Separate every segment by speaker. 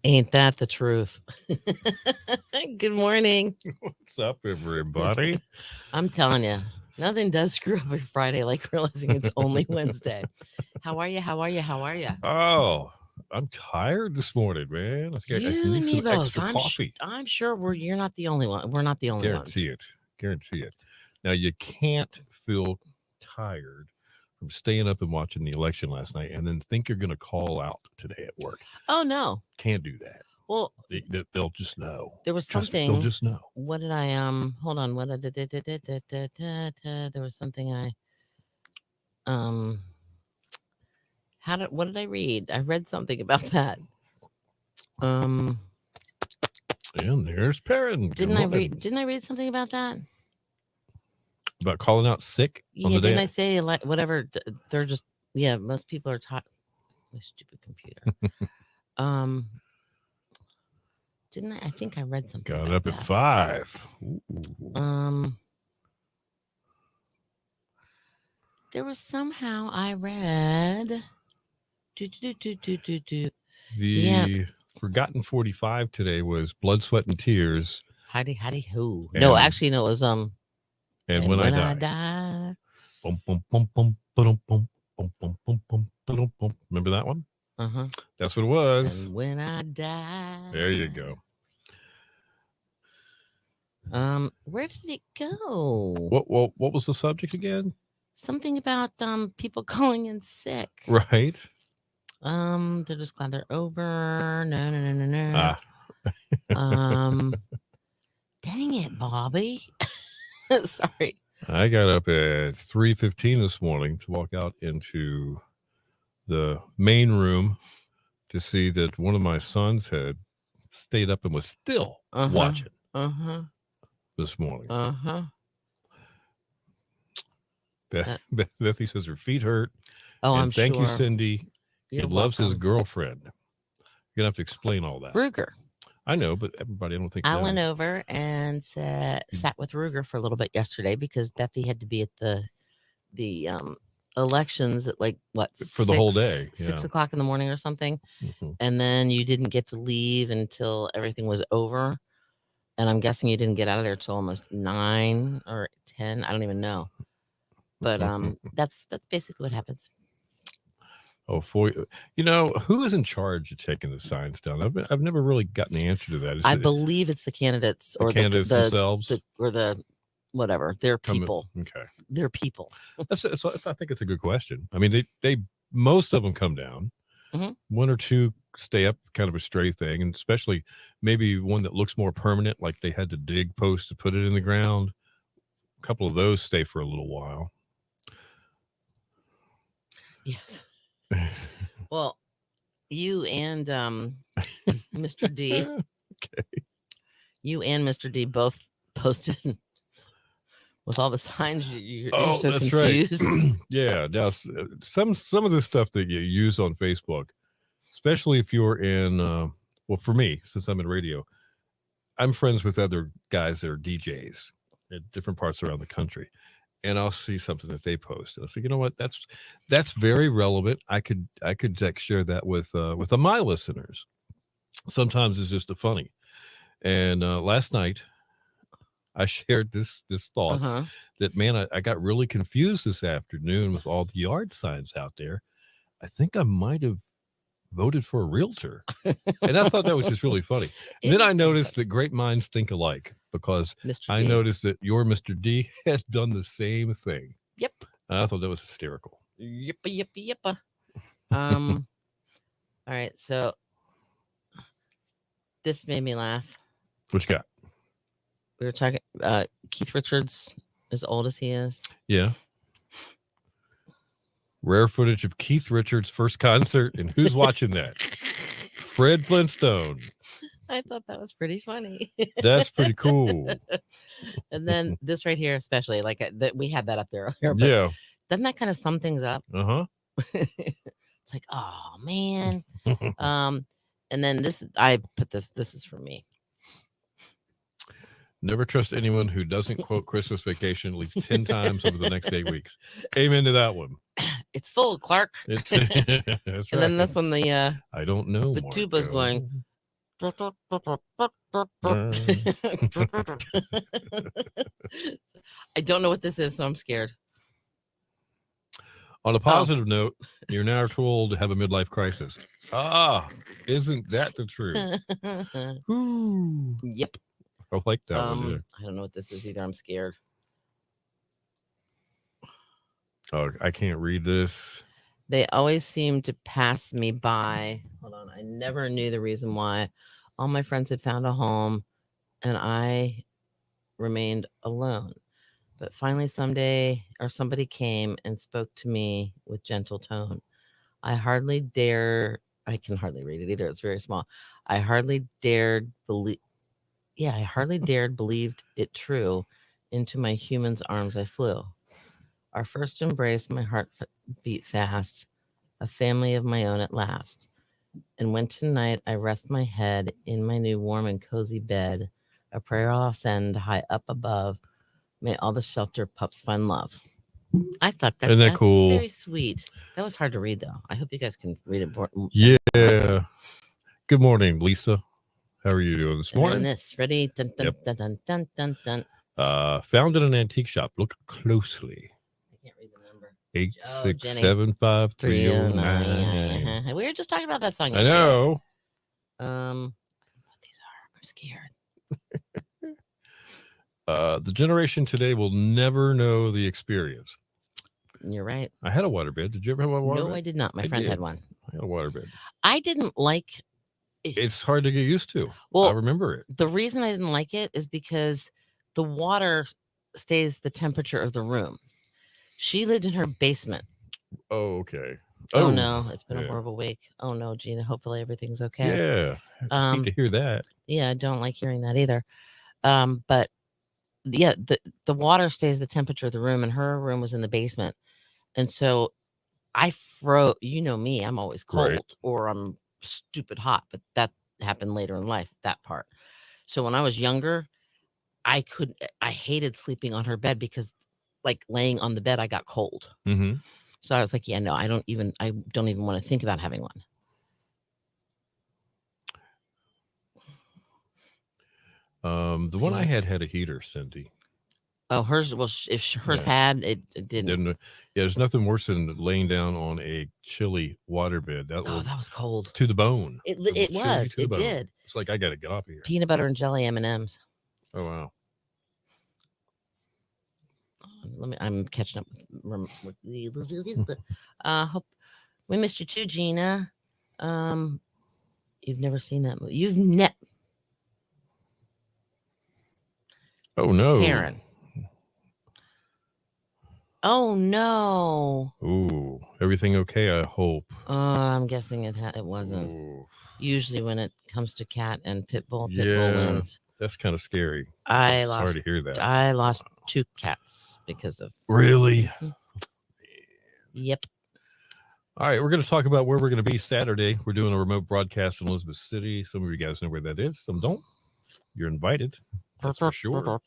Speaker 1: Ain't that the truth? Good morning.
Speaker 2: What's up, everybody?
Speaker 1: I'm telling you, nothing does screw up a Friday like realizing it's only Wednesday. How are you? How are you? How are you?
Speaker 2: Oh, I'm tired this morning, man. I think I
Speaker 1: You
Speaker 2: need
Speaker 1: and me
Speaker 2: some
Speaker 1: both.
Speaker 2: extra coffee.
Speaker 1: I'm sure you're not the only one. We're not the only ones.
Speaker 2: Guarantee it. Guarantee it. Now, you can't feel tired from staying up and watching the election last night and then think you're going to call out today at work.
Speaker 1: Oh no.
Speaker 2: Can't do that.
Speaker 1: Well,
Speaker 2: They'll just know.
Speaker 1: there was
Speaker 2: Trust me,
Speaker 1: something.
Speaker 2: they'll just know.
Speaker 1: What did I hold on, what there was something I what did I read? I read something about that. Um
Speaker 2: And there's Perrin. Good
Speaker 1: didn't I
Speaker 2: morning.
Speaker 1: read something about that?
Speaker 2: About calling out sick on
Speaker 1: Yeah,
Speaker 2: the
Speaker 1: didn't
Speaker 2: day.
Speaker 1: I say whatever? They're just most people are taught. My stupid computer. um, didn't I? I think I read something.
Speaker 2: Got
Speaker 1: about
Speaker 2: up
Speaker 1: that.
Speaker 2: at 5.
Speaker 1: Ooh. There was somehow I read.
Speaker 2: The Forgotten 45 today was Blood, Sweat, and Tears.
Speaker 1: Howdy ho. No, actually, no. It was
Speaker 2: And When I Die. Bum, bum, bum, bum, ba-dum, bum, bum, bum, bum, bum, ba-dum, bum. Remember that one? That's what it was.
Speaker 1: And when I die.
Speaker 2: There you go.
Speaker 1: Where did it go?
Speaker 2: What was the subject again?
Speaker 1: Something about people calling in sick.
Speaker 2: Right.
Speaker 1: They're just glad they're over. No. Dang it, Bobby. Sorry.
Speaker 2: I got up at 3:15 this morning to walk out into the main room to see that one of my sons had stayed up and was still watching this morning. Bethy says her feet hurt.
Speaker 1: Oh,
Speaker 2: and
Speaker 1: I'm
Speaker 2: thank
Speaker 1: sure.
Speaker 2: you, Cindy.
Speaker 1: You're
Speaker 2: he loves his
Speaker 1: welcome.
Speaker 2: girlfriend. You're going to have to explain all that.
Speaker 1: Ruger.
Speaker 2: I know, but everybody, I don't think
Speaker 1: I
Speaker 2: knows.
Speaker 1: went over and sat with Ruger for a little bit yesterday because Bethy had to be at the elections at
Speaker 2: for the whole day,
Speaker 1: 6 o'clock in the morning or something. And then you didn't get to leave until everything was over. And I'm guessing you didn't get out of there till almost 9 or 10. I don't even know. But that's basically what happens.
Speaker 2: Oh, who is in charge of taking the signs down? I've never really gotten the answer to that.
Speaker 1: I believe it's the candidates or the
Speaker 2: candidates themselves,
Speaker 1: or the whatever. They're people.
Speaker 2: Okay,
Speaker 1: they're people.
Speaker 2: I think it's a good question. I mean, they most of them come down. One or two stay up, kind of a stray thing, and especially maybe one that looks more permanent, like they had to dig posts to put it in the ground. A couple of those stay for a little while.
Speaker 1: Yes. Well, you and Mr. D.
Speaker 2: Okay.
Speaker 1: You and Mr. D both posted with all the signs. You're so
Speaker 2: that's
Speaker 1: confused.
Speaker 2: Right. Yeah. Now, some of the stuff that you use on Facebook, especially if you're in, well, for me, since I'm in radio, I'm friends with other guys that are DJs at different parts around the country. And I'll see something that they post. And I'll say, you know what? That's very relevant. I could share that with my listeners. Sometimes it's just a funny. And last night, I shared this thought that, man, I got really confused this afternoon with all the yard signs out there. I think I might have voted for a realtor. And I thought that was just really funny. Then I noticed that great minds think alike, because I noticed that your Mr. D has done the same thing.
Speaker 1: Yep.
Speaker 2: And I thought that was hysterical.
Speaker 1: Yippa. All right. So this made me laugh.
Speaker 2: What you got?
Speaker 1: We were talking, Keith Richards, as old as he is.
Speaker 2: Yeah. Rare footage of Keith Richards' first concert, and who's watching that? Fred Flintstone.
Speaker 1: I thought that was pretty funny.
Speaker 2: That's pretty cool.
Speaker 1: And then this right here, especially, that we had that up there earlier. But
Speaker 2: yeah.
Speaker 1: Doesn't that kind of sum things up? It's like, oh man. And then I put this. This is for me.
Speaker 2: Never trust anyone who doesn't quote Christmas Vacation at least 10 times over the next 8 weeks. Amen to that one.
Speaker 1: It's full, Clark.
Speaker 2: That's right.
Speaker 1: And then that's when the
Speaker 2: I don't know.
Speaker 1: The tuba's going. I don't know what this is, so I'm scared.
Speaker 2: On a positive note, you're now told to have a midlife crisis. Isn't that the truth? Ooh.
Speaker 1: Yep.
Speaker 2: I like that one. Yeah.
Speaker 1: I don't know what this is either. I'm scared.
Speaker 2: Oh, I can't read this.
Speaker 1: They always seem to pass me by. Hold on. I never knew the reason why. All my friends had found a home and I remained alone. But finally, someday, or somebody came and spoke to me with gentle tone. I can hardly read it either. It's very small. I hardly dared believe believed it true. Into my human's arms I flew. Our first embrace, my heart beat fast. A family of my own at last. And when tonight I rest my head in my new warm and cozy bed, a prayer I'll send high up above. May all the shelter pups find love. I thought
Speaker 2: Isn't that
Speaker 1: that's
Speaker 2: cool?
Speaker 1: very sweet. That was hard to read, though. I hope you guys can read it.
Speaker 2: Yeah. Good morning, Lisa. How are you doing this morning?
Speaker 1: And this, ready? Dun, dun,
Speaker 2: Yep.
Speaker 1: dun, dun, dun, dun, dun.
Speaker 2: Found in an antique shop. Look closely.
Speaker 1: I can't read the number.
Speaker 2: 8675309.
Speaker 1: We were just talking about that song
Speaker 2: I
Speaker 1: yesterday.
Speaker 2: know.
Speaker 1: I don't know what these are. I'm scared.
Speaker 2: The generation today will never know the experience.
Speaker 1: You're right.
Speaker 2: I had a waterbed. Did you ever have a waterbed?
Speaker 1: No, I did not. My friend had one.
Speaker 2: I had a waterbed.
Speaker 1: I didn't like it.
Speaker 2: It's hard to get used to.
Speaker 1: Well,
Speaker 2: I remember it.
Speaker 1: The reason I didn't like it is because the water stays the temperature of the room. She lived in her basement.
Speaker 2: Oh, okay.
Speaker 1: Oh no, it's been a horrible week. Oh no, Gina. Hopefully everything's okay.
Speaker 2: Yeah. I hate to hear that.
Speaker 1: Yeah, I don't like hearing that either. But yeah, the water stays the temperature of the room, and her room was in the basement, and so I froze. You know me, I'm always cold or I'm stupid hot, but that happened later in life. That part. So when I was younger, I hated sleeping on her bed because, like, laying on the bed, I got cold.
Speaker 2: Mm-hmm.
Speaker 1: So I was like, yeah, no, I don't even want to think about having one.
Speaker 2: The one I had a heater, Cindy.
Speaker 1: Oh, hers. Well, if hers had, it didn't.
Speaker 2: Yeah, there's nothing worse than laying down on a chilly waterbed. That
Speaker 1: was cold
Speaker 2: to the bone.
Speaker 1: It was. It did.
Speaker 2: It's like I got to get off of here.
Speaker 1: Peanut butter and jelly M&Ms.
Speaker 2: Oh wow.
Speaker 1: I'm catching up with. Hope we missed you too, Gina. You've never seen that movie. You've never.
Speaker 2: Oh no,
Speaker 1: Karen. Oh no.
Speaker 2: Ooh, everything okay? I hope.
Speaker 1: I'm guessing it wasn't. Ooh. Usually when it comes to cat and pit bull wins.
Speaker 2: That's kind of scary.
Speaker 1: Sorry
Speaker 2: to hear that.
Speaker 1: I lost 2 cats because of.
Speaker 2: Really?
Speaker 1: Yep.
Speaker 2: All right, we're going to talk about where we're going to be Saturday. We're doing a remote broadcast in Elizabeth City. Some of you guys know where that is. Some don't. You're invited. That's for sure.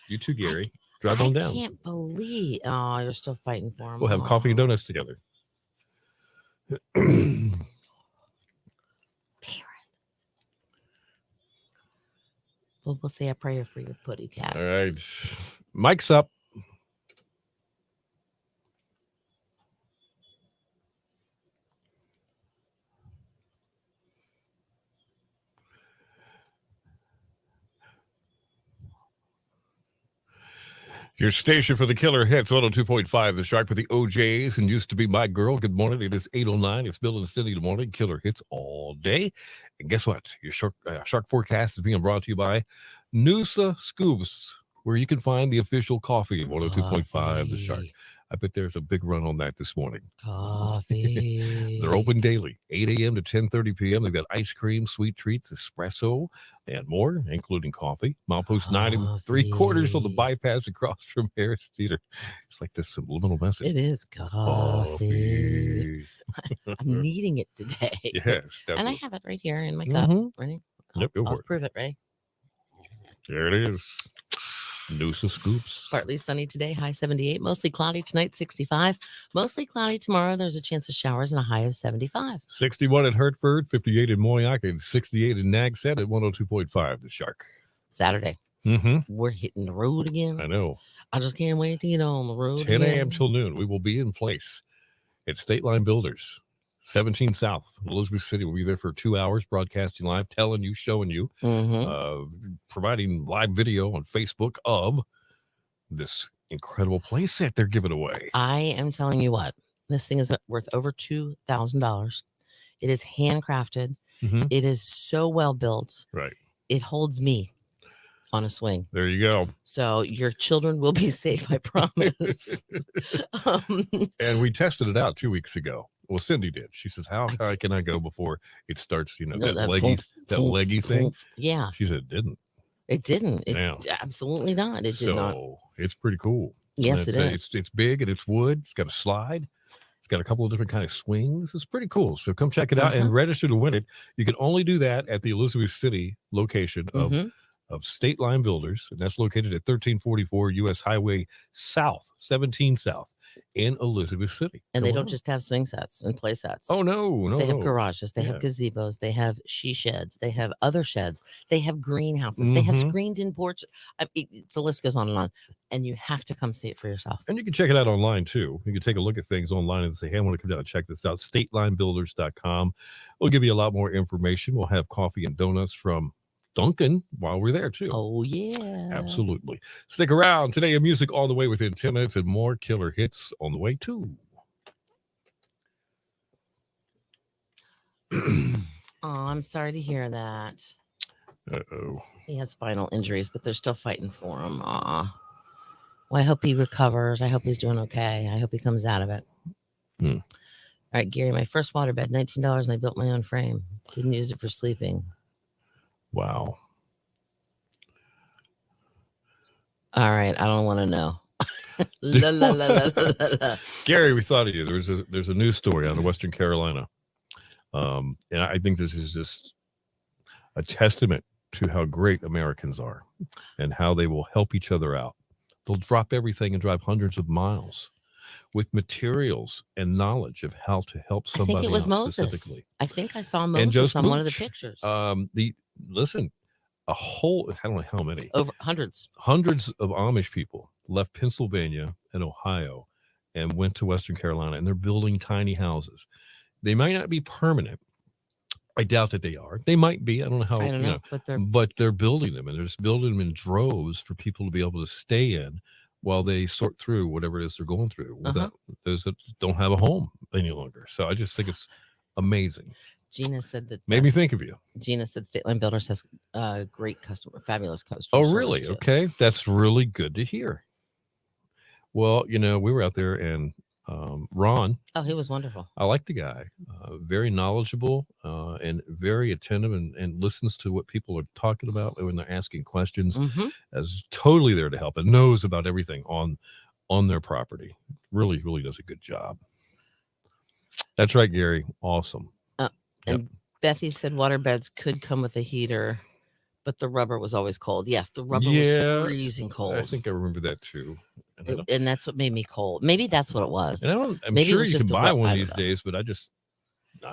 Speaker 2: You too, Gary. Drive on down.
Speaker 1: I can't believe. Oh, you're still fighting for him.
Speaker 2: We'll have coffee and donuts together.
Speaker 1: Parent. Well, we'll say a prayer for your putty cat.
Speaker 2: All right. Mike's up. Your station for the killer hits, 102.5, The Shark with the OJs, and used to be my girl. Good morning. It is 8:09. It's Bill and Cindy in the morning. Killer hits all day. And guess what? Your shark forecast is being brought to you by Noosa Scoops, where you can find the official coffee, 102.5, The Shark. I bet there's a big run on that this morning.
Speaker 1: Coffee.
Speaker 2: They're open daily, 8 a.m. to 10:30 p.m. They've got ice cream, sweet treats, espresso, and more, including coffee. Milepost 9 3/4 on the bypass across from Harris Theater. It's like this subliminal message.
Speaker 1: It is coffee. I'm needing it today.
Speaker 2: Yes, definitely.
Speaker 1: And I have it right here in my cup. Ready?
Speaker 2: Yep, go for
Speaker 1: I'll
Speaker 2: it.
Speaker 1: prove it. Ready?
Speaker 2: There it is. Noosa Scoops.
Speaker 1: Partly sunny today, high 78. Mostly cloudy tonight, 65. Mostly cloudy tomorrow. There's a chance of showers and a high of 75.
Speaker 2: 61 in Hertford, 58 in Moyock, and 68 in Nagsat at 102.5 The Shark.
Speaker 1: Saturday.
Speaker 2: Mm-hmm.
Speaker 1: We're hitting the road again.
Speaker 2: I know.
Speaker 1: I just can't wait to get on the road
Speaker 2: 10 a.m.
Speaker 1: again.
Speaker 2: till noon. We will be in place at State Line Builders, 17 South, Elizabeth City. We'll be there for 2 hours, broadcasting live, telling you, showing you, providing live video on Facebook of this incredible place that they're giving away.
Speaker 1: I am telling you what, this thing is worth over $2,000. It is handcrafted. It is so well built.
Speaker 2: Right.
Speaker 1: It holds me on a swing.
Speaker 2: There you go.
Speaker 1: So your children will be safe, I promise.
Speaker 2: And we tested it out 2 weeks ago. Well, Cindy did. She says, how high can I go before it starts, that leggy thing?
Speaker 1: Yeah.
Speaker 2: She said it didn't.
Speaker 1: It didn't. Absolutely not. It did not.
Speaker 2: It's pretty cool.
Speaker 1: Yes, it is.
Speaker 2: It's big and it's wood. It's got a slide. It's got a couple of different kind of swings. It's pretty cool. So come check it out and register to win it. You can only do that at the Elizabeth City location of State Line Builders, and that's located at 1344 U.S. Highway South, 17 South in Elizabeth City.
Speaker 1: And they don't just have swing sets and play sets.
Speaker 2: Oh, no.
Speaker 1: They have garages. They have gazebos. They have she sheds. They have other sheds. They have greenhouses. They have screened-in porches. The list goes on. And you have to come see it for yourself.
Speaker 2: And you can check it out online, too. You can take a look at things online and say, hey, I want to come down and check this out. StatelineBuilders.com. We'll give you a lot more information. We'll have coffee and donuts from Duncan while we're there, too.
Speaker 1: Oh, yeah.
Speaker 2: Absolutely. Stick around. Today, a music all the way within 10 minutes and more killer hits on the way, too.
Speaker 1: Oh, I'm sorry to hear that.
Speaker 2: Uh-oh.
Speaker 1: He had spinal injuries, but they're still fighting for him. Aw. Well, I hope he recovers. I hope he's doing okay. I hope he comes out of it. All right, Gary, my first waterbed, $19, and I built my own frame. Didn't use it for sleeping.
Speaker 2: Wow.
Speaker 1: All right, I don't want to know.
Speaker 2: Gary, we thought of you. There's a news story out of Western Carolina. And I think this is just a testament to how great Americans are and how they will help each other out. They'll drop everything and drive hundreds of miles with materials and knowledge of how to help somebody.
Speaker 1: I think it was Moses.
Speaker 2: Specifically.
Speaker 1: I think I saw Moses on one of the pictures.
Speaker 2: A whole, I don't know how many.
Speaker 1: Over hundreds
Speaker 2: of Amish people left Pennsylvania and Ohio and went to Western Carolina, and they're building tiny houses. They might not be permanent. I doubt that they are. They might be. I don't know how.
Speaker 1: I don't know,
Speaker 2: but they're building them, and they're just building them in droves for people to be able to stay in while they sort through whatever it is they're going through. Without those that don't have a home any longer. So I just think it's amazing.
Speaker 1: Gina said that
Speaker 2: made me think of you.
Speaker 1: Gina said State Line Builders has great fabulous customer.
Speaker 2: Oh, really? Too. Okay, that's really good to hear. Well, we were out there and. Ron.
Speaker 1: Oh, he was wonderful.
Speaker 2: I like the guy. Very knowledgeable and very attentive and listens to what people are talking about when they're asking questions. Is totally there to help and knows about everything on their property. Really, really does a good job. That's right, Gary. Awesome.
Speaker 1: And Bethy said waterbeds could come with a heater, but the rubber was always cold. Yes, the rubber was freezing cold.
Speaker 2: I think I remember that too.
Speaker 1: And that's what made me cold. Maybe that's what it was.
Speaker 2: And I'm sure you can buy one these days, but I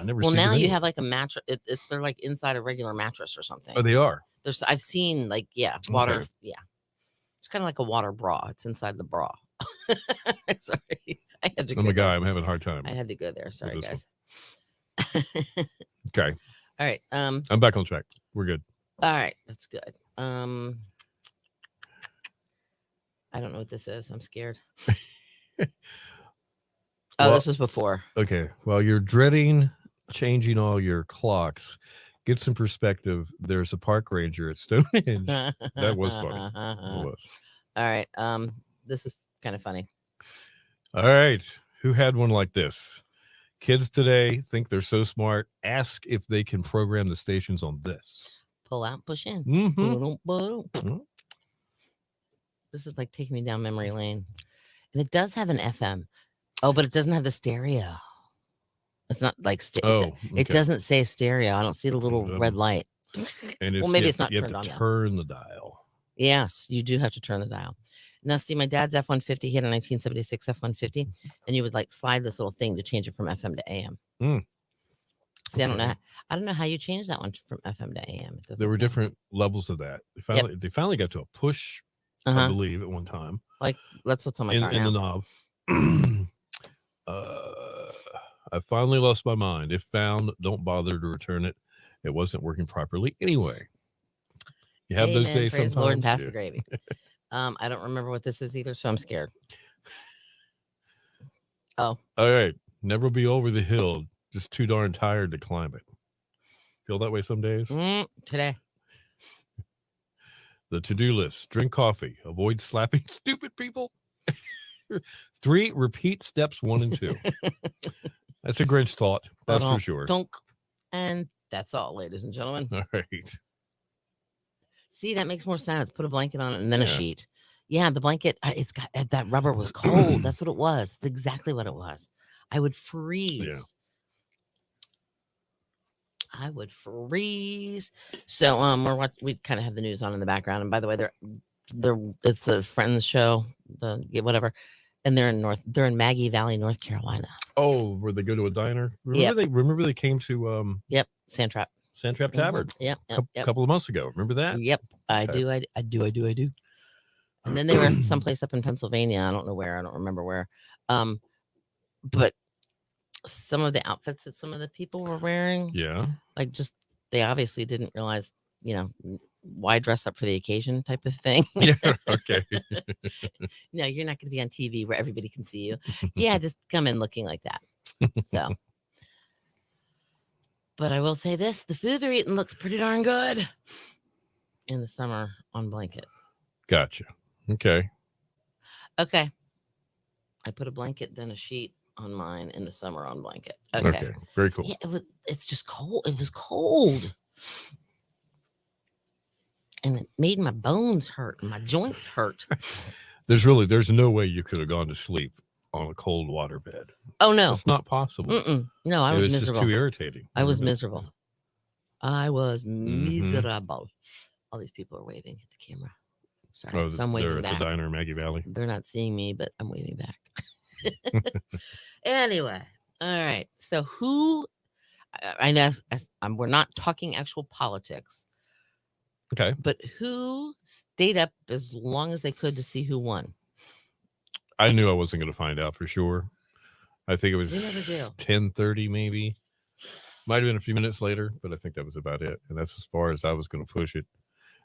Speaker 2: never.
Speaker 1: Well, now you have like a mattress. They're like inside a regular mattress or something.
Speaker 2: Oh, they are.
Speaker 1: I've seen water. Okay. Yeah, it's kind of like a water bra. It's inside the bra. Sorry, I had to.
Speaker 2: I'm a guy. I'm having a hard time.
Speaker 1: I had to go there. Sorry, guys.
Speaker 2: Okay.
Speaker 1: All right. I'm
Speaker 2: back on track. We're good.
Speaker 1: All right, that's good. I don't know what this is. I'm scared. This was before.
Speaker 2: Okay. Well, you're dreading changing all your clocks. Get some perspective. There's a park ranger at Stonehenge. That was funny. It was.
Speaker 1: All right. This is kind of funny.
Speaker 2: All right. Who had one like this? Kids today think they're so smart. Ask if they can program the stations on this.
Speaker 1: Pull out, push in. This is like taking me down memory lane. And it does have an FM. Oh, but it doesn't have the stereo. It's not like it doesn't say stereo. I don't see the little red light.
Speaker 2: And
Speaker 1: maybe it's not
Speaker 2: you
Speaker 1: turned on.
Speaker 2: You have to turn the dial.
Speaker 1: Yes, you do have to turn the dial. Now, see, my dad's F-150, he had a 1976 F-150, and you would like slide this little thing to change it from FM to AM. See,
Speaker 2: Okay.
Speaker 1: I don't know how you change that one from FM to AM. It doesn't
Speaker 2: There were
Speaker 1: say.
Speaker 2: different levels of that. They finally got to a push, I believe, at one time
Speaker 1: Like that's what's on my car
Speaker 2: in
Speaker 1: now.
Speaker 2: the knob. I finally lost my mind. If found, don't bother to return it. It wasn't working properly anyway. You have those
Speaker 1: Amen.
Speaker 2: days
Speaker 1: Praise
Speaker 2: sometimes.
Speaker 1: the Lord and pass the gravy. I don't remember what this is either, so I'm scared. Oh,
Speaker 2: All right. Never be over the hill. Just too darn tired to climb it. Feel that way some days?
Speaker 1: Today.
Speaker 2: The to-do list. Drink coffee. Avoid slapping stupid people. 3, repeat steps 1 and 2. That's a Grinch thought. That's for sure.
Speaker 1: And that's all, ladies and gentlemen.
Speaker 2: All right.
Speaker 1: See, that makes more sense. Put a blanket on it and then a sheet. Yeah, the blanket, it's got that rubber was cold. That's what it was. It's exactly what it was. I would freeze. I would freeze. So we kind of have the news on in the background. And by the way, it's the Friends show, whatever. And they're in Maggie Valley, North Carolina.
Speaker 2: Oh, where they go to a diner? Remember they came to
Speaker 1: Sandtrap
Speaker 2: Tavern.
Speaker 1: Yep.
Speaker 2: A couple of months ago. Remember that?
Speaker 1: Yep. I do. And then they were someplace up in Pennsylvania. I don't know where. I don't remember where. But some of the outfits that some of the people were wearing, like they obviously didn't realize, why dress up for the occasion type of thing.
Speaker 2: Yeah. Okay.
Speaker 1: No, you're not going to be on TV where everybody can see you. Yeah, just come in looking like that. So, but I will say this: the food they're eating looks pretty darn good in the summer on blanket.
Speaker 2: Gotcha. Okay.
Speaker 1: I put a blanket, then a sheet on mine in the summer on blanket. Okay.
Speaker 2: Very cool.
Speaker 1: Yeah, it's just cold. It was cold. And it made my bones hurt and my joints hurt.
Speaker 2: There's no way you could have gone to sleep on a cold water bed.
Speaker 1: Oh, no.
Speaker 2: It's not possible.
Speaker 1: No, I was miserable.
Speaker 2: Just too irritating.
Speaker 1: I was miserable. Miserable. All these people are waving at the camera. Sorry. So I'm waving back.
Speaker 2: They're at the diner in Maggie Valley.
Speaker 1: They're not seeing me, but I'm waving back. Anyway. All right. So I know we're not talking actual politics.
Speaker 2: Okay.
Speaker 1: But who stayed up as long as they could to see who won?
Speaker 2: I knew I wasn't going to find out for sure. I think it was 10:30 maybe. Might have been a few minutes later, but I think that was about it. And that's as far as I was going to push it.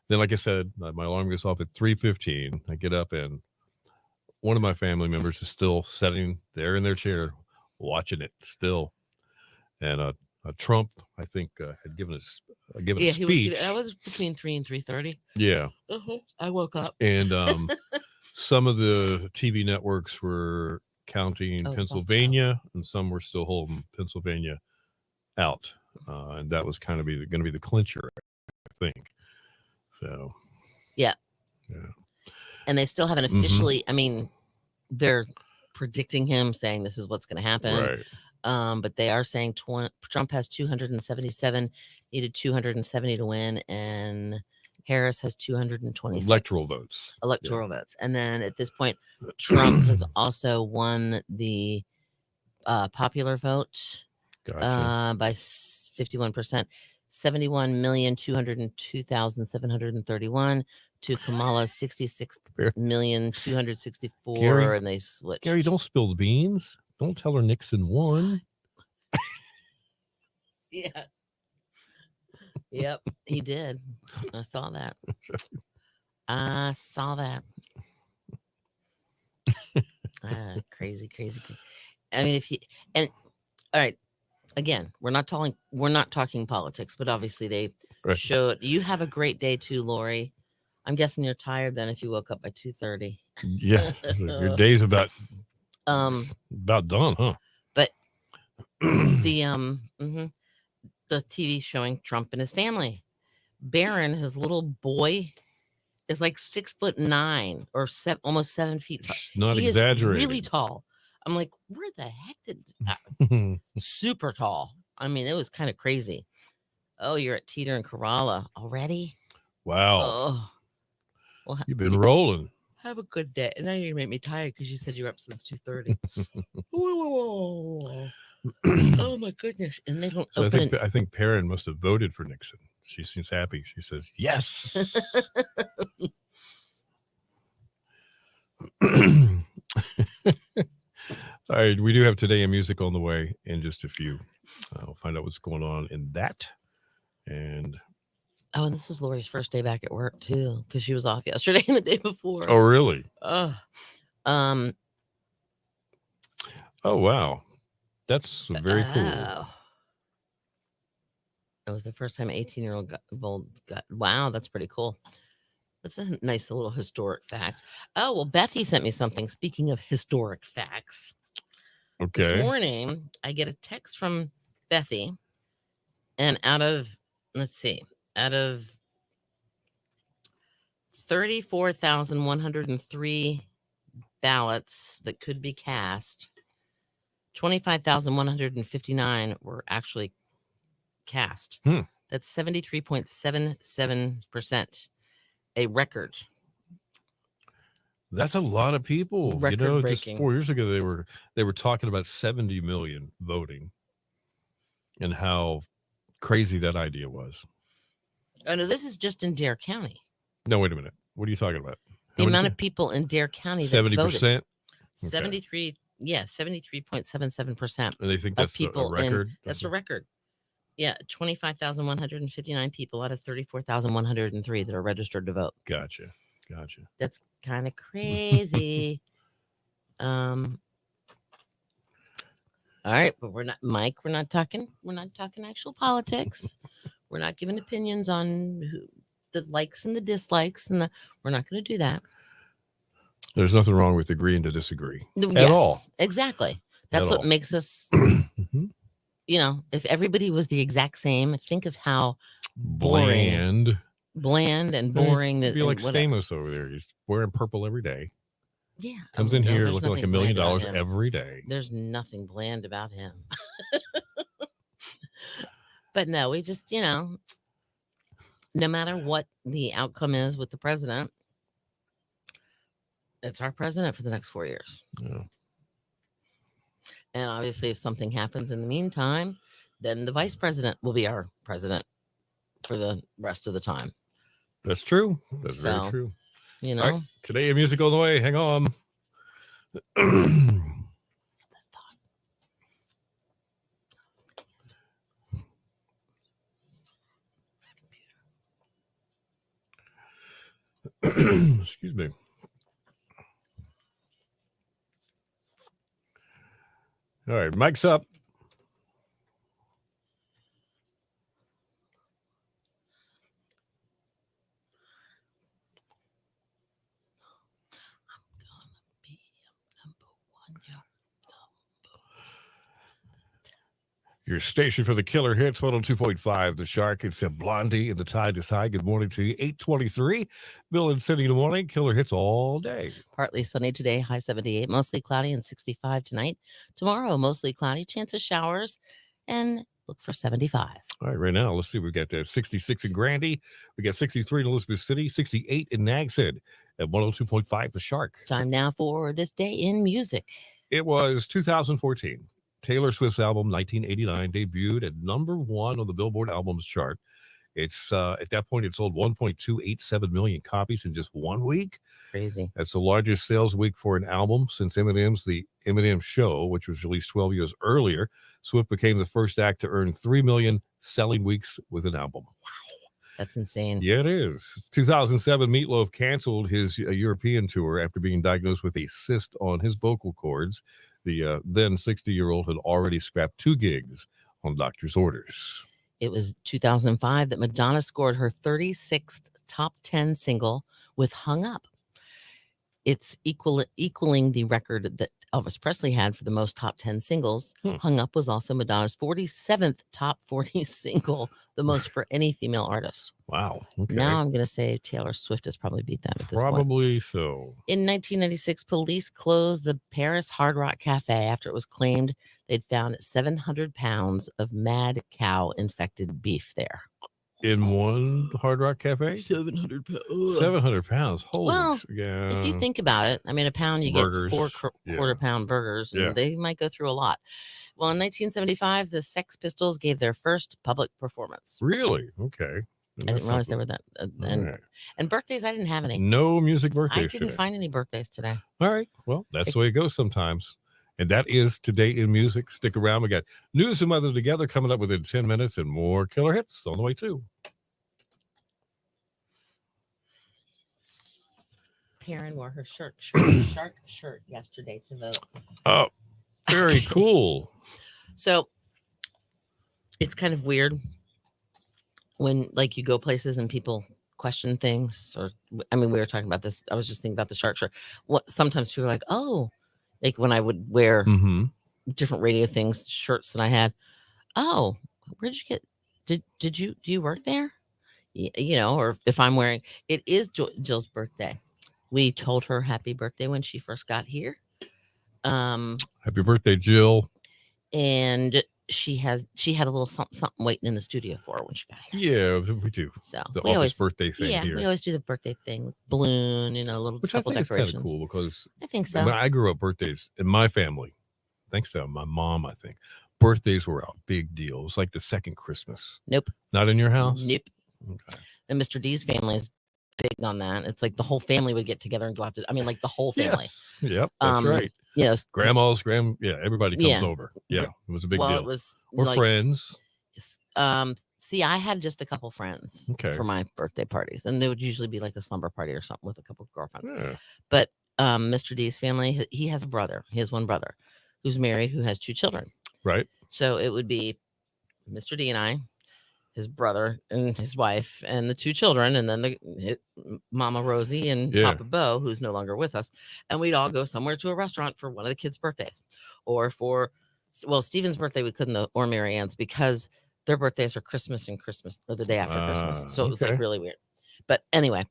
Speaker 2: Then, like I said, my alarm goes off at 3:15. I get up and one of my family members is still sitting there in their chair watching it still. And Trump, I think, had given a speech.
Speaker 1: That was between 3 and 3:30.
Speaker 2: Yeah.
Speaker 1: I woke up.
Speaker 2: And some of the TV networks were counting Pennsylvania, and some were still holding Pennsylvania out. And that was kind of going to be the clincher, I think. So.
Speaker 1: Yeah. And they still haven't officially, I mean, they're predicting him, saying this is what's going to happen.
Speaker 2: Right.
Speaker 1: But they are saying Trump has 277, needed 270 to win, and Harris has 226
Speaker 2: electoral votes.
Speaker 1: And then at this point, Trump has also won the popular vote by 51%, 71,202,731 to Kamala's 66,264,000, and they switched.
Speaker 2: Gary, don't spill the beans. Don't tell her Nixon won.
Speaker 1: Yeah. Yep, he did. I saw that. Crazy. I mean, all right. Again, we're not talking politics, but obviously they showed. You have a great day too, Lori. I'm guessing you're tired then if you woke up by 2:30.
Speaker 2: Yeah, your day's about done, huh?
Speaker 1: But the TV showing Trump and his family. Barron, his little boy, is like 6'9" or almost 7 feet tall.
Speaker 2: Not exaggerating.
Speaker 1: Really tall. I'm like, where the heck did super tall? I mean, it was kind of crazy. Oh, you're at Teeter and Corolla already?
Speaker 2: Wow.
Speaker 1: Oh, Well,
Speaker 2: You've been rolling.
Speaker 1: have a good day. And now you're gonna make me tired because you said you're up since 2:30. Oh my goodness! And they don't
Speaker 2: So
Speaker 1: open.
Speaker 2: I think Perrin must have voted for Nixon. She seems happy. She says yes. All right, we do have Today in Music on the way in just a few. I'll find out what's going on in that. And
Speaker 1: and this was Lori's first day back at work too, because she was off yesterday and the day before.
Speaker 2: oh, really?
Speaker 1: Oh,
Speaker 2: Oh, wow. That's very cool.
Speaker 1: It was the first time an 18-year-old got. Wow, that's pretty cool. That's a nice little historic fact. Oh, well, Bethy sent me something. Speaking of historic facts, this
Speaker 2: Okay.
Speaker 1: morning I get a text from Bethy, and out of 34,103 ballots that could be cast, 25,159 were actually cast. That's 73.77%, a record.
Speaker 2: That's a lot of people.
Speaker 1: Record
Speaker 2: You know, just
Speaker 1: breaking.
Speaker 2: 4 years ago they were talking about 70 million voting and how crazy that idea was.
Speaker 1: Oh no, this is just in Dare County.
Speaker 2: No, wait a minute. What are you talking about?
Speaker 1: The amount of people in Dare County that
Speaker 2: 70%?
Speaker 1: 73, yeah, 73.77%.
Speaker 2: And they think that's
Speaker 1: people
Speaker 2: a record?
Speaker 1: That's a record. Yeah, 25,159 people out of 34,103 that are registered to vote.
Speaker 2: Gotcha.
Speaker 1: That's kind of crazy. All right, but we're not talking actual politics. We're not giving opinions on the likes and the dislikes, and we're not going to do that.
Speaker 2: There's nothing wrong with agreeing to disagree
Speaker 1: at
Speaker 2: all.
Speaker 1: Exactly. That's what makes us, if everybody was the exact same, think of how bland and boring.
Speaker 2: It'd be like Stamos over there. He's wearing purple every day.
Speaker 1: Yeah.
Speaker 2: Comes in here looking like $1 million every day.
Speaker 1: There's nothing bland about him. But no, we just, no matter what the outcome is with the president, it's our president for the next 4 years.
Speaker 2: Yeah.
Speaker 1: And obviously, if something happens in the meantime, then the vice president will be our president for the rest of the time.
Speaker 2: That's true. That's very true.
Speaker 1: You know,
Speaker 2: right, Today in Music on the way. Hang on. Excuse me. All right, mic's up. Your station for the killer hits, 102.5 The Shark. It's a Blondie and the Tide is High. Good morning to you. 8:23. Bill and Cindy in the morning. Killer hits all day.
Speaker 1: Partly sunny today, high 78. Mostly cloudy and 65 tonight. Tomorrow, mostly cloudy, chance of showers, and look for 75.
Speaker 2: All right now, let's see. We've got 66 in Grandy. We got 63 in Elizabeth City, 68 in Nags Head at 102.5 The Shark.
Speaker 1: Time now for This Day in Music.
Speaker 2: It was 2014. Taylor Swift's album 1989 debuted at number 1 on the Billboard Albums chart. It's at that point it sold 1.287 million copies in just 1 week.
Speaker 1: Crazy.
Speaker 2: That's the largest sales week for an album since Eminem's The Eminem Show, which was released 12 years earlier. Swift became the first act to earn 3 million selling weeks with an album. Wow.
Speaker 1: That's insane.
Speaker 2: Yeah, it is. 2007, Meatloaf canceled his European tour after being diagnosed with a cyst on his vocal cords. The then 60-year-old had already scrapped 2 gigs on doctor's orders.
Speaker 1: It was 2005 that Madonna scored her 36th top 10 single with Hung Up. It's equaling the record that Elvis Presley had for the most top 10 singles. Hung Up was also Madonna's 47th top 40 single, the most for any female artist.
Speaker 2: Wow. Okay.
Speaker 1: Now I'm going to say Taylor Swift has probably beat that at this point.
Speaker 2: Probably so.
Speaker 1: In 1996, police closed the Paris Hard Rock Cafe after it was claimed they'd found 700 pounds of mad cow infected beef there.
Speaker 2: in one Hard Rock Cafe?
Speaker 1: 700 pounds.
Speaker 2: 700 pounds. Holy
Speaker 1: Well,
Speaker 2: yeah.
Speaker 1: if you think about it, I mean, a pound, you
Speaker 2: Burgers,
Speaker 1: get four
Speaker 2: yeah.
Speaker 1: quarter-pound burgers, and
Speaker 2: Yeah.
Speaker 1: they might go through a lot. Well, in 1975, the Sex Pistols gave their first public performance.
Speaker 2: Really? Okay.
Speaker 1: I didn't realize they were that.
Speaker 2: Right.
Speaker 1: And birthdays, I didn't have any.
Speaker 2: No music birthdays
Speaker 1: I didn't
Speaker 2: today.
Speaker 1: find any birthdays today.
Speaker 2: All right. Well, that's the way it goes sometimes. And that is Today in Music. Stick around. We got News and Mother Together coming up within 10 minutes and more killer hits on the way too.
Speaker 1: Karen wore her shark shirt yesterday to vote.
Speaker 2: Oh, very cool.
Speaker 1: So it's kind of weird when like you go places and people question things, or I mean, we were talking about this. I was just thinking about the shark shirt. What sometimes people are like, oh, like when I would wear different radio things, shirts that I had. Oh, where'd you get? Do you work there? You know, or if I'm wearing, it is Jill's birthday. We told her happy birthday when she first got here.
Speaker 2: Happy birthday, Jill.
Speaker 1: And she had a little something waiting in the studio for her when she got here.
Speaker 2: Yeah, we do.
Speaker 1: So
Speaker 2: the
Speaker 1: we
Speaker 2: office
Speaker 1: always
Speaker 2: birthday thing
Speaker 1: yeah,
Speaker 2: here.
Speaker 1: we always do the birthday thing with balloon, you know, a little
Speaker 2: Which I
Speaker 1: couple
Speaker 2: think
Speaker 1: decorations.
Speaker 2: is kind of cool because
Speaker 1: I think so.
Speaker 2: when I grew up, birthdays in my family, thanks to my mom, I think birthdays were a big deal. It was like the second Christmas.
Speaker 1: Nope.
Speaker 2: Not in your house?
Speaker 1: Nope.
Speaker 2: Okay.
Speaker 1: And Mr. D's family is big on that. It's like the whole family would get together and go out to. I mean, like the whole family.
Speaker 2: Yes. Yep, that's right.
Speaker 1: Yes.
Speaker 2: Grandma's, everybody comes over. Yeah, it was a big deal.
Speaker 1: It was
Speaker 2: or like, friends.
Speaker 1: See, I had just a couple friends for my birthday parties, and they would usually be like a slumber party or something with a couple of girlfriends.
Speaker 2: Yeah.
Speaker 1: But Mr. D's family, he has a brother. He has one brother who's married, who has 2 children.
Speaker 2: Right.
Speaker 1: So it would be Mr. D and I, his brother and his wife, and the 2 children, and then Mama Rosie and Papa Bo, who's no longer with us. And we'd all go somewhere to a restaurant for one of the kids' birthdays, or for, well, Stephen's birthday we couldn't, or Mary Ann's, because their birthdays are Christmas or the day after Christmas. So it was like really weird. But anyway,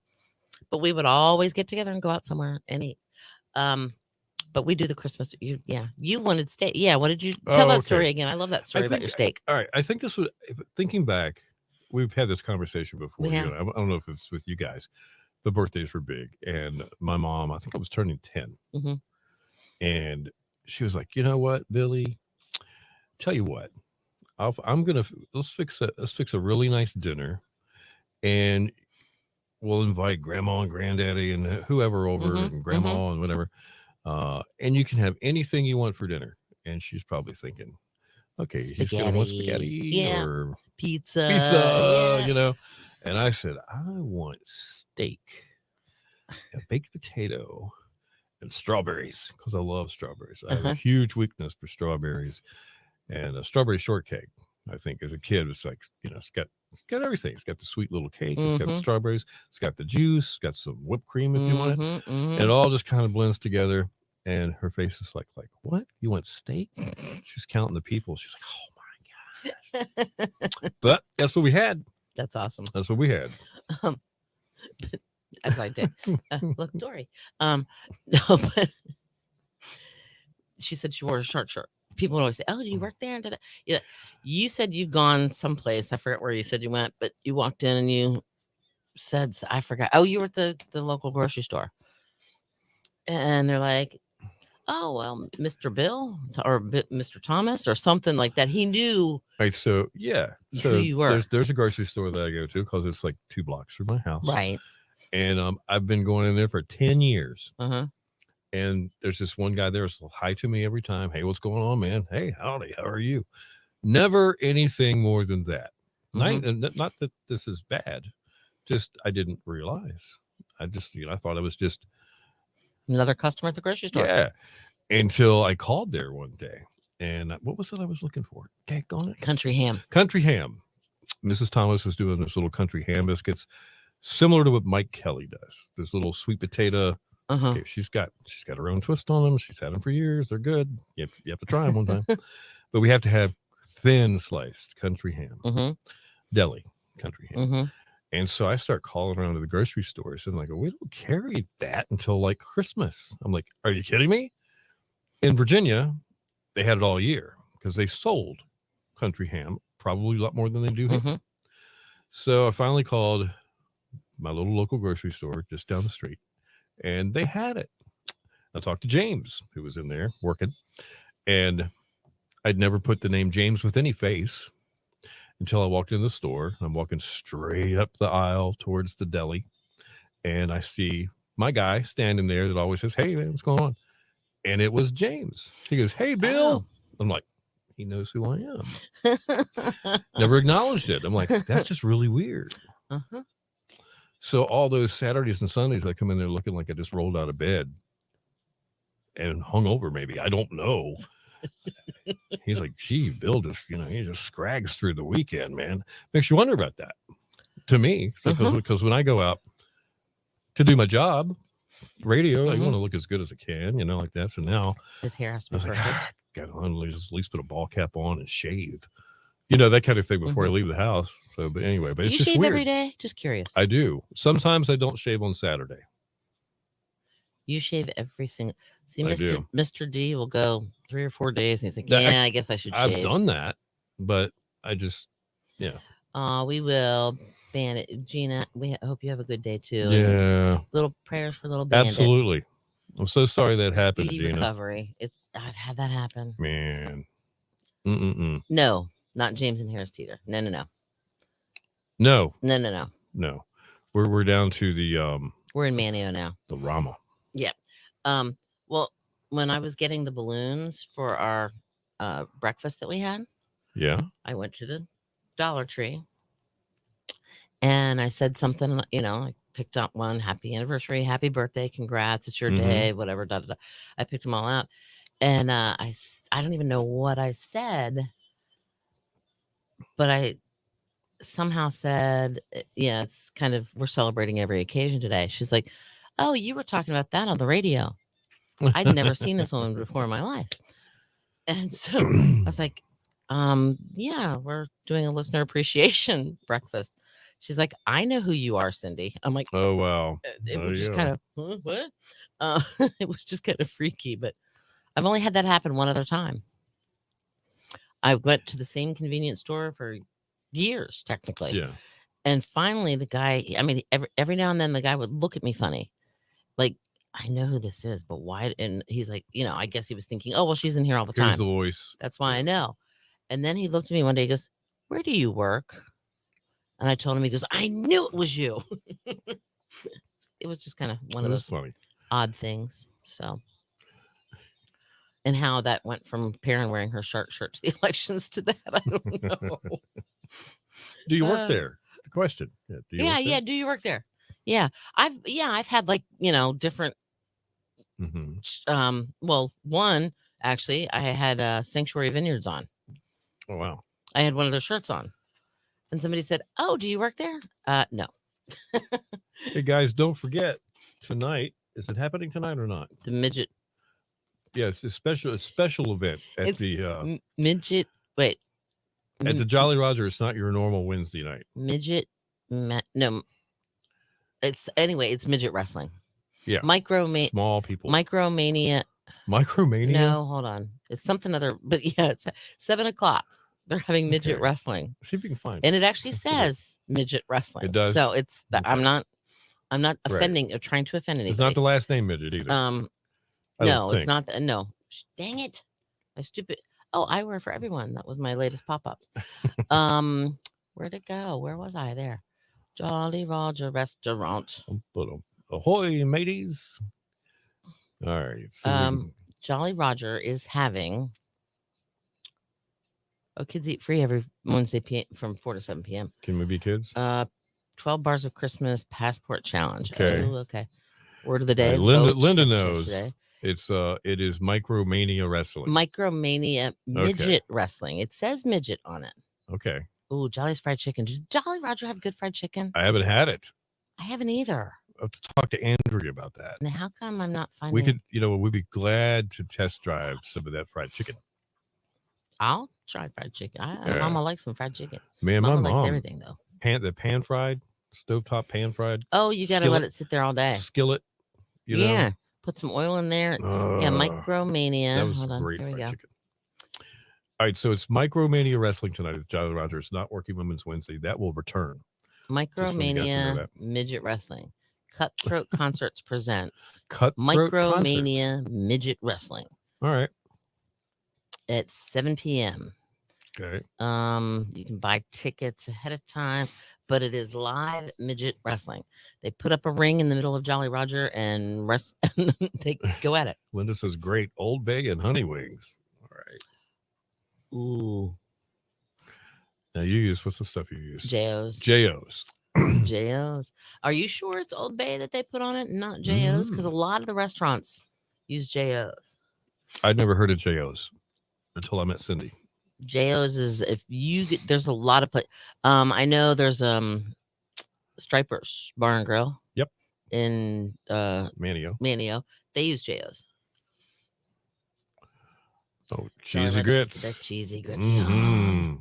Speaker 1: but we would always get together and go out somewhere and eat. But we do the Christmas. You wanted steak. Yeah. What did you tell that story again? I love that story about your steak.
Speaker 2: All right. I think this was, thinking back, we've had this conversation before.
Speaker 1: I
Speaker 2: don't know if it's with you guys. The birthdays were big. And my mom, I think I was turning 10.
Speaker 1: Mm-hmm.
Speaker 2: And she was like, you know what, Billy? Tell you what, let's fix a really nice dinner, and we'll invite grandma and granddaddy and whoever over, and grandma and whatever. And you can have anything you want for dinner. And she's probably thinking, okay, he's going to want spaghetti or pizza, you know. And I said, I want steak, a baked potato, and strawberries, because I love strawberries. I have a huge weakness for strawberries. And a strawberry shortcake, I think, as a kid, was like, you know, it's got everything. It's got the sweet little cake. It's got the strawberries. It's got the juice. It's got some whipped cream if you want it. And it all just kind of blends together. And her face is like, what? You want steak? She's counting the people. She's like, oh my gosh. But that's what we had.
Speaker 1: That's awesome.
Speaker 2: That's what we had.
Speaker 1: As I did. Look, Dory. No, but she said she wore a short shirt. People would always say, oh, do you work there? Yeah. You said you've gone someplace. I forget where you said you went, but you walked in and you said, I forgot. Oh, you were at the local grocery store. And they're like, oh, well, Mr. Bill or Mr. Thomas or something like that. He knew.
Speaker 2: Right. So, yeah. So
Speaker 1: who you were.
Speaker 2: There's a grocery store that I go to because it's like 2 blocks from my house.
Speaker 1: Right.
Speaker 2: And I've been going in there for 10 years.
Speaker 1: Uh-huh.
Speaker 2: And there's this one guy there who's hi to me every time. Hey, what's going on, man? Hey, howdy. How are you? Never anything more than that. Not that this is bad. Just I didn't realize. I thought I was just
Speaker 1: another customer at the grocery store.
Speaker 2: Yeah. Until I called there one day. And what was it I was looking for? Daggone it.
Speaker 1: Country ham.
Speaker 2: Country ham. Mrs. Thomas was doing this little country ham biscuits, similar to what Mike Kelly does. This little sweet potato. Okay, she's got her own twist on them. She's had them for years. They're good. You have to try them one time. But we have to have thin sliced country ham, deli country ham. And so I start calling around to the grocery stores and like, we don't carry that until like Christmas. I'm like, are you kidding me? In Virginia, they had it all year because they sold country ham probably a lot more than they do here. So I finally called my little local grocery store just down the street, and they had it. I talked to James, who was in there working, and I'd never put the name James with any face until I walked in the store. I'm walking straight up the aisle towards the deli, and I see my guy standing there that always says, "Hey, man, what's going on?" And it was James. He goes, "Hey, Bill." I'm like, he knows who I am. Never acknowledged it. I'm like, that's just really weird.
Speaker 1: Uh-huh.
Speaker 2: So all those Saturdays and Sundays, I come in there looking like I just rolled out of bed and hung over. Maybe I don't know. He's like, "Gee, Bill just he just scrags through the weekend, man." Makes you wonder about that. To me, because when I go out to do my job, radio, I want to look as good as I can, like that. So now
Speaker 1: his hair has to be perfect.
Speaker 2: Like, got to at least put a ball cap on and shave. That kind of thing before I leave the house. So, but anyway, but
Speaker 1: Do
Speaker 2: it's
Speaker 1: you
Speaker 2: just
Speaker 1: shave
Speaker 2: weird.
Speaker 1: every day? Just curious.
Speaker 2: I do. Sometimes I don't shave on Saturday.
Speaker 1: You shave every single. See,
Speaker 2: I do.
Speaker 1: Mr. D will go 3 or 4 days, and he's like, "Yeah, I guess I should shave."
Speaker 2: I've done that, but I just,
Speaker 1: we will. Bandit, Gina, we hope you have a good day too.
Speaker 2: Yeah.
Speaker 1: And little prayers for little Bandit.
Speaker 2: Absolutely. I'm so sorry that happened,
Speaker 1: Speedy
Speaker 2: Gina.
Speaker 1: recovery. I've had that happen.
Speaker 2: Man.
Speaker 1: No, not James and Harris Teeter. No.
Speaker 2: No.
Speaker 1: No.
Speaker 2: We're down to the
Speaker 1: We're in Manio now.
Speaker 2: The Rama.
Speaker 1: Yeah. Well, when I was getting the balloons for our breakfast that we had, I went to the Dollar Tree and I said something, I picked up one, happy anniversary, happy birthday, congrats, it's your day, whatever, da, da, da. I picked them all out. And I don't even know what I said, but I somehow said, yeah, it's kind of, we're celebrating every occasion today. She's like, "Oh, you were talking about that on the radio. I'd never seen this woman before in my life." And so I was like, yeah, we're doing a listener appreciation breakfast. She's like, "I know who you are, Cindy." I'm like,
Speaker 2: "Oh, wow."
Speaker 1: It was just kind of, what? It was just kind of freaky, but I've only had that happen one other time. I went to the same convenience store for years, technically.
Speaker 2: Yeah.
Speaker 1: And finally, the guy, every now and then the guy would look at me funny. Like, "I know who this is, but why?" And he's like, I guess he was thinking, "Oh, well, she's in here all the time.
Speaker 2: Here's the voice.
Speaker 1: That's why I know." And then he looked at me one day, he goes, "Where do you work?" And I told him, he goes, "I knew it was you." It was just kind of one of those
Speaker 2: funny
Speaker 1: odd things. So, and how that went from Perrin wearing her shark shirt to the elections to that, I don't know.
Speaker 2: Do you work there? The question.
Speaker 1: Yeah. Do you work there? Yeah. I've had different. Well, one actually, I had Sanctuary Vineyards on.
Speaker 2: Oh, wow.
Speaker 1: I had one of their shirts on, and somebody said, "Oh, do you work there?" No.
Speaker 2: Hey guys, don't forget tonight. Is it happening tonight or not?
Speaker 1: The midget.
Speaker 2: Yes, a special event at the
Speaker 1: midget. Wait.
Speaker 2: At the Jolly Roger. It's not your normal Wednesday night.
Speaker 1: Midget. No. It's midget wrestling.
Speaker 2: Yeah. Small people.
Speaker 1: Micromania.
Speaker 2: Micromania?
Speaker 1: No, hold on. It's something other, but yeah, it's 7:00. They're having midget wrestling.
Speaker 2: See if you can find it.
Speaker 1: And it actually says midget wrestling.
Speaker 2: It does.
Speaker 1: So it's I'm not offending or trying to offend anybody.
Speaker 2: It's not the last name midget either.
Speaker 1: No, it's not. No. Dang it. I stupid. Oh, I wear for everyone. That was my latest pop-up. Where'd it go? Where was I there? Jolly Roger Restaurant.
Speaker 2: Ahoy, mateys. All right.
Speaker 1: Jolly Roger is having kids eat free every Wednesday from 4 to 7 p.m.
Speaker 2: Can we be kids?
Speaker 1: 12 bars of Christmas passport challenge.
Speaker 2: Okay.
Speaker 1: Oh, okay. Word of the day.
Speaker 2: Linda knows. It is Micromania Wrestling.
Speaker 1: Micromania Midget Wrestling. It says midget on it.
Speaker 2: Okay.
Speaker 1: Oh, Jolly's fried chicken. Did Jolly Roger have good fried chicken?
Speaker 2: I haven't had it.
Speaker 1: I haven't either.
Speaker 2: I'll have to talk to Andrea about that.
Speaker 1: Now, how come I'm not finding?
Speaker 2: We could, we'd be glad to test drive some of that fried chicken.
Speaker 1: I'll try fried chicken. Mama likes some fried chicken.
Speaker 2: Man,
Speaker 1: Mama
Speaker 2: my mom
Speaker 1: likes everything though.
Speaker 2: The pan fried, stovetop pan fried.
Speaker 1: Oh, you got to let it sit there all day.
Speaker 2: Skillet.
Speaker 1: Yeah. Put some oil in there. Yeah, Micromania.
Speaker 2: That was great fried chicken. All right, so it's Micromania Wrestling tonight at Jolly Roger. It's not Working Women's Wednesday. That will return. Just when you got to know
Speaker 1: Micromania
Speaker 2: that.
Speaker 1: Midget Wrestling. Cutthroat Concerts presents
Speaker 2: Cutthroat concerts.
Speaker 1: Micromania Midget Wrestling
Speaker 2: All right.
Speaker 1: at 7 p.m.
Speaker 2: Okay.
Speaker 1: You can buy tickets ahead of time, but it is live midget wrestling. They put up a ring in the middle of Jolly Roger and and they go at it.
Speaker 2: Linda says, great. Old Bay and honey wings. All right.
Speaker 1: Ooh,
Speaker 2: Now you use, what's the stuff you use?
Speaker 1: J.O.'s.
Speaker 2: J.O.'s.
Speaker 1: J.O.'s. Are you sure it's Old Bay that they put on it, not J.O.'s? Because a lot of the restaurants use J.O.'s.
Speaker 2: I'd never heard of J.O.'s until I met Cindy.
Speaker 1: J.O.'s is if you get, there's a lot of I know there's Stripers Bar and Grill.
Speaker 2: Yep.
Speaker 1: In
Speaker 2: Manio.
Speaker 1: They use J.O.'s.
Speaker 2: Oh, cheesy grits.
Speaker 1: That's cheesy grits.
Speaker 2: Mm-hmm.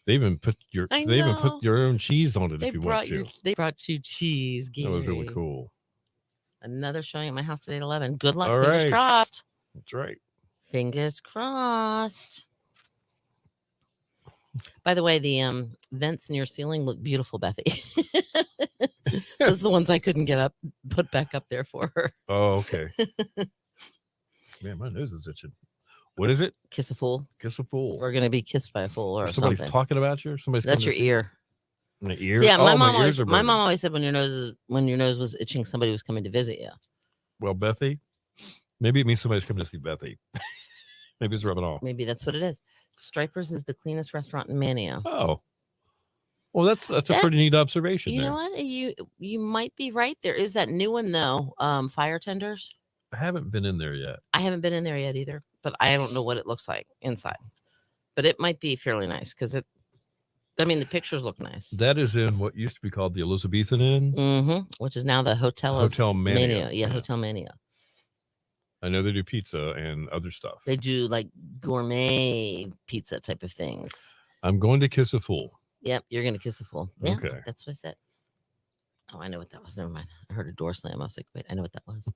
Speaker 2: They even put your own cheese on it if you want to.
Speaker 1: They brought you cheese, Gary.
Speaker 2: That was really cool.
Speaker 1: Another showing at my house today at 11. Good luck.
Speaker 2: All
Speaker 1: Fingers
Speaker 2: right.
Speaker 1: crossed.
Speaker 2: That's right.
Speaker 1: Fingers crossed. By the way, the vents in your ceiling look beautiful, Bethy. Those are the ones I couldn't put back up there for her.
Speaker 2: Oh, okay. Man, my nose is itching. What is it?
Speaker 1: Kiss a fool.
Speaker 2: Kiss a fool.
Speaker 1: We're gonna be kissed by a fool or
Speaker 2: somebody's
Speaker 1: something.
Speaker 2: talking about you. Somebody's
Speaker 1: That's your ear.
Speaker 2: My ear.
Speaker 1: So yeah, my mom
Speaker 2: mom
Speaker 1: always said when your nose was itching, somebody was coming to visit you.
Speaker 2: Well, Bethy, maybe it means somebody's coming to see Bethy. Maybe it's rubbing off.
Speaker 1: Maybe that's what it is. Stripers is the cleanest restaurant in Manio.
Speaker 2: Oh, well, that's a pretty neat observation.
Speaker 1: You know what? You might be right. There is that new one though. Fire Tenders.
Speaker 2: I haven't been in there yet.
Speaker 1: I haven't been in there yet either, but I don't know what it looks like inside. But it might be fairly nice because the pictures look nice.
Speaker 2: That is in what used to be called the Elizabethan Inn,
Speaker 1: which is now the Hotel
Speaker 2: Manio.
Speaker 1: Yeah, Hotel Manio.
Speaker 2: I know they do pizza and other stuff.
Speaker 1: They do like gourmet pizza type of things.
Speaker 2: I'm going to kiss a fool.
Speaker 1: Yep, you're going to kiss a fool. Yeah,
Speaker 2: okay.
Speaker 1: That's what I said. Oh, I know what that was. Never mind. I heard a door slam. I was like, wait, I know what that was.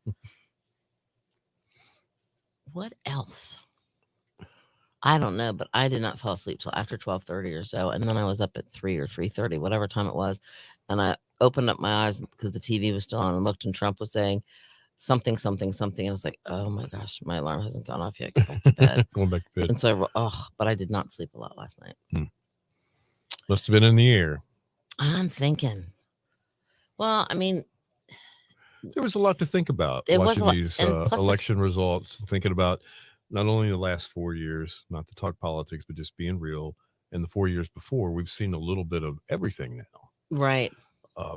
Speaker 1: What else? I don't know, but I did not fall asleep till after 12:30 or so, and then I was up at 3 or 3:30, whatever time it was, and I opened up my eyes because the TV was still on and looked, and Trump was saying something, something, something, and I was like, oh my gosh, my alarm hasn't gone off yet. Go back to bed.
Speaker 2: Going back to bed.
Speaker 1: And so but I did not sleep a lot last night.
Speaker 2: Must have been in the air.
Speaker 1: I'm thinking. Well,
Speaker 2: there was a lot to think about watching these election results, thinking about not only the last 4 years, not to talk politics, but just being real. And the 4 years before, we've seen a little bit of everything now,
Speaker 1: right?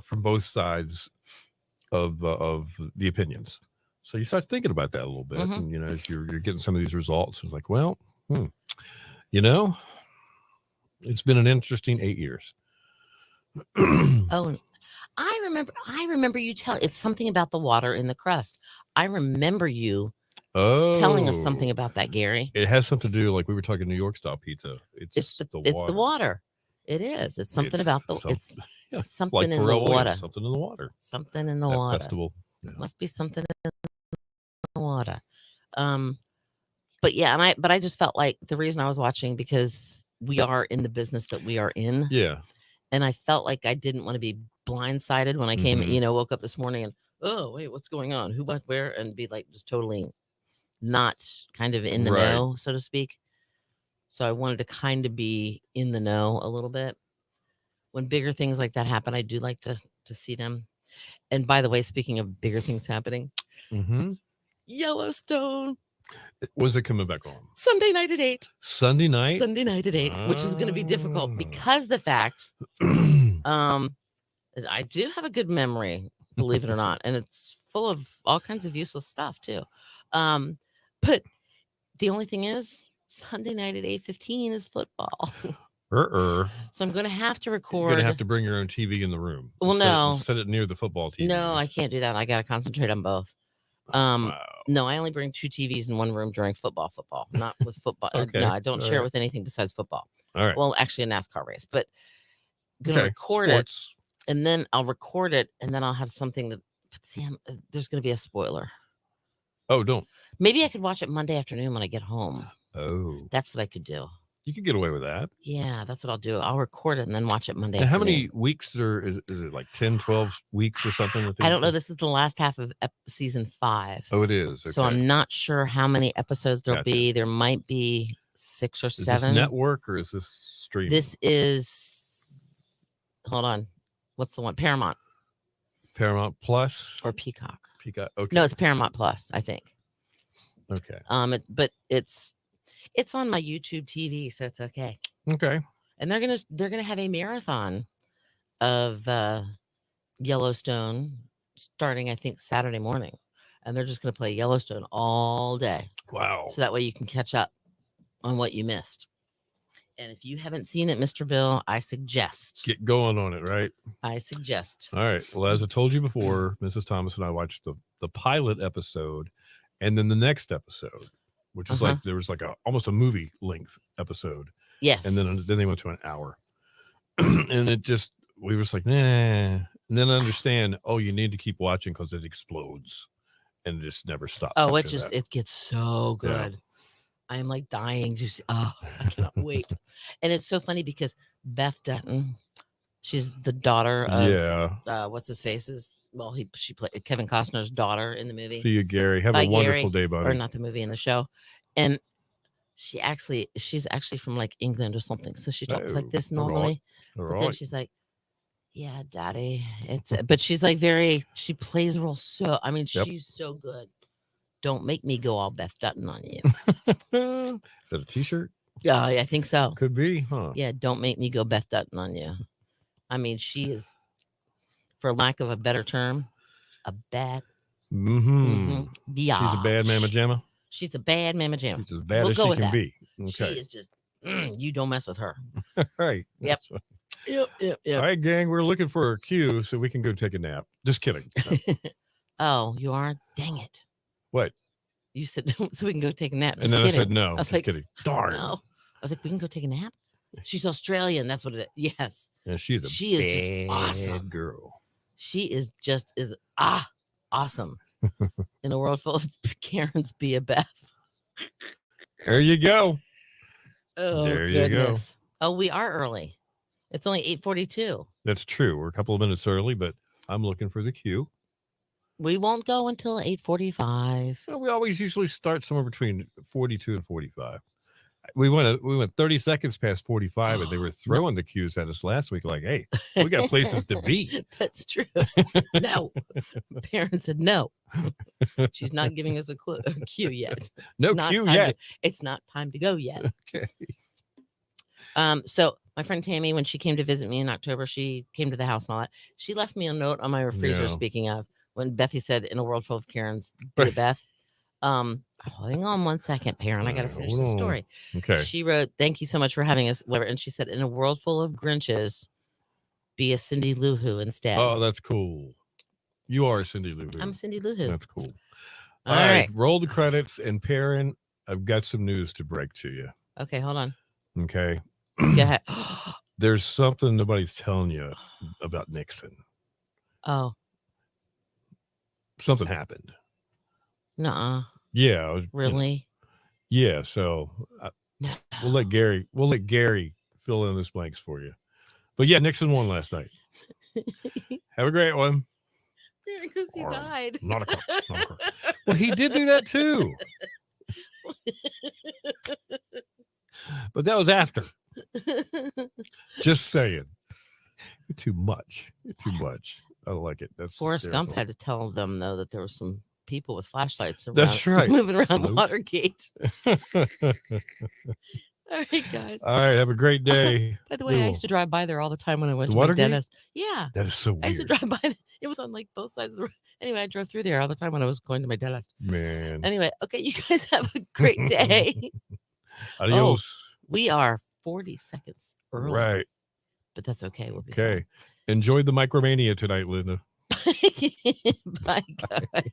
Speaker 2: From both sides of the opinions. So you start thinking about that a little bit, and as you're getting some of these results, it's like, well, it's been an interesting 8 years.
Speaker 1: Oh. I remember you it's something about the water in the crust. I remember you telling us something about that, Gary.
Speaker 2: It has something to do, like we were talking New York style pizza. It's the
Speaker 1: water. It is. It's something about it's something
Speaker 2: like
Speaker 1: in the water.
Speaker 2: Something in the water.
Speaker 1: Something in the water.
Speaker 2: Festival. Yeah.
Speaker 1: Must be something in the water. But yeah, but I just felt like the reason I was watching because we are in the business that we are in.
Speaker 2: Yeah.
Speaker 1: And I felt like I didn't want to be blindsided when I came, woke up this morning and, oh, wait, what's going on? Who, what, where? And be like, just totally not kind of in the know, so to speak. So I wanted to kind of be in the know a little bit. When bigger things like that happen, I do like to see them. And by the way, speaking of bigger things happening, Yellowstone.
Speaker 2: When's it coming back on?
Speaker 1: Sunday night at 8.
Speaker 2: Sunday night?
Speaker 1: Sunday night at 8, which is going to be difficult because the fact, I do have a good memory, believe it or not, and it's full of all kinds of useless stuff too. But the only thing is, Sunday night at 8:15 is football. So I'm going to have to record.
Speaker 2: You're going to have to bring your own TV in the room.
Speaker 1: Well,
Speaker 2: set it near the football TV.
Speaker 1: No, I can't do that. I got to concentrate on both. Wow. No, I only bring 2 TVs in one room during football, not with football.
Speaker 2: Okay.
Speaker 1: No, I don't share it with anything besides football.
Speaker 2: All right.
Speaker 1: Well, actually a NASCAR race, but I'm going to record it and then I'll record it and then I'll have something but see, there's going to be a spoiler.
Speaker 2: Oh, don't.
Speaker 1: Maybe I could watch it Monday afternoon when I get home.
Speaker 2: Oh.
Speaker 1: That's what I could do.
Speaker 2: You could get away with that.
Speaker 1: Yeah, that's what I'll do. I'll record it and then watch it Monday
Speaker 2: And how
Speaker 1: afternoon.
Speaker 2: many weeks is it like 10, 12 weeks or something?
Speaker 1: I don't know. This is the last half of season 5.
Speaker 2: Oh, it is. Okay.
Speaker 1: So I'm not sure how many episodes there'll
Speaker 2: Gotcha.
Speaker 1: be. There might be 6 or 7.
Speaker 2: Is this network or is this streaming?
Speaker 1: This is, hold on. What's the one? Paramount
Speaker 2: Paramount Plus
Speaker 1: or Peacock?
Speaker 2: Peacock. Okay.
Speaker 1: No, it's Paramount Plus, I think.
Speaker 2: Okay.
Speaker 1: But it's on my YouTube TV, so it's okay.
Speaker 2: Okay.
Speaker 1: And they're gonna have a marathon of Yellowstone starting, I think, Saturday morning, and they're just gonna play Yellowstone all day.
Speaker 2: Wow.
Speaker 1: So that way you can catch up on what you missed. And if you haven't seen it, Mr. Bill, I suggest
Speaker 2: Get going on it, right?
Speaker 1: I suggest.
Speaker 2: All right. Well, as I told you before, Mrs. Thomas and I watched the pilot episode and then the next episode, which is like there was like almost a movie length episode.
Speaker 1: Yes.
Speaker 2: And then they went to an hour. And we were just like, nah. And then I understand, you need to keep watching because it explodes and it just never stops.
Speaker 1: Oh, it gets so good. Yeah. I am like dying to see. I cannot wait. And it's so funny because Beth Dutton, she's the daughter of what's his face's. Well, she played Kevin Costner's daughter in the movie.
Speaker 2: See you, Gary. Have a wonderful day, buddy.
Speaker 1: Or not the movie, in the show. And she's actually from like England or something. So she talks like this normally.
Speaker 2: All
Speaker 1: right. But then she's like, yeah, daddy. But she's like she plays the role so, I mean, she's so good. Don't make me go all Beth Dutton on you.
Speaker 2: Is that a t-shirt?
Speaker 1: Yeah, I think so.
Speaker 2: Could be, huh?
Speaker 1: Yeah, don't make me go Beth Dutton on you. I mean, she is, for lack of a better term, a bad.
Speaker 2: She's a bad mamma jamma.
Speaker 1: She's a bad mamma jamma.
Speaker 2: She's as bad as she can be. Okay.
Speaker 1: She is just, you don't mess with her.
Speaker 2: Right.
Speaker 1: Yep. Yep.
Speaker 2: All right, gang, we're looking for a cue so we can go take a nap. Just kidding. No.
Speaker 1: Oh, you are? Dang it.
Speaker 2: What?
Speaker 1: You said, so we can go take a nap.
Speaker 2: And then
Speaker 1: kidding.
Speaker 2: I said, no.
Speaker 1: I was like,
Speaker 2: kidding. Darn.
Speaker 1: No. I was like, we can go take a nap? She's Australian. That's what it is. Yes.
Speaker 2: Yeah, she is just awesome girl.
Speaker 1: She is just awesome. In a world full of Karens, be a Beth.
Speaker 2: There you go.
Speaker 1: Oh, there goodness. You go. Oh, we are early. It's only 8:42.
Speaker 2: That's true. We're a couple of minutes early, but I'm looking for the cue.
Speaker 1: We won't go until 8:45.
Speaker 2: Well, we always usually start somewhere between 42 and 45. We went 30 seconds past 45, and they were throwing the cues at us last week. Like, hey, we got places to be.
Speaker 1: That's true. No, parents said no. She's not giving us a cue yet.
Speaker 2: No cue yet.
Speaker 1: It's not time to go yet.
Speaker 2: Okay.
Speaker 1: So my friend Tammy, when she came to visit me in October, she came to the house and all that. She left me a note on my freezer. Speaking of, when Bethy said, "In a world full of Karens, be Beth." Hang on one second, Perrin. I got to finish the story.
Speaker 2: Okay.
Speaker 1: She wrote, "Thank you so much for having us." Whatever, and she said, "In a world full of Grinches, be a Cindy Lou Who instead."
Speaker 2: Oh, that's cool. You are Cindy Lou Who.
Speaker 1: I'm Cindy Lou Who.
Speaker 2: That's cool.
Speaker 1: All right.
Speaker 2: Roll the credits, and Perrin, I've got some news to break to you.
Speaker 1: Okay, hold on.
Speaker 2: Okay.
Speaker 1: Go ahead.
Speaker 2: There's something nobody's telling you about Nixon.
Speaker 1: Oh.
Speaker 2: Something happened.
Speaker 1: Nuh-uh.
Speaker 2: Yeah.
Speaker 1: Really?
Speaker 2: Yeah. So we'll let Gary fill in those blanks for you. But yeah, Nixon won last night. Have a great one.
Speaker 1: Because he died.
Speaker 2: Not a crook. Well, he did do that too. But that was after. Just saying. You're too much. I don't like it. That's
Speaker 1: Forrest Gump had to tell them, though, that there were some people with flashlights around.
Speaker 2: That's right.
Speaker 1: Moving around Watergate. All right, guys.
Speaker 2: All right. Have a great day.
Speaker 1: By the way, I used to drive by there all the time when I went to my dentist. Yeah.
Speaker 2: That is so weird.
Speaker 1: I used to drive by. It was on like both sides of the road. Anyway, I drove through there all the time when I was going to my dentist.
Speaker 2: Man.
Speaker 1: Anyway, okay, you guys have a great day.
Speaker 2: Adios.
Speaker 1: We are 40 seconds early.
Speaker 2: Right.
Speaker 1: But that's okay. We'll be
Speaker 2: okay. Fine. Enjoy the Micromania tonight, Linda.
Speaker 1: Bye, guys.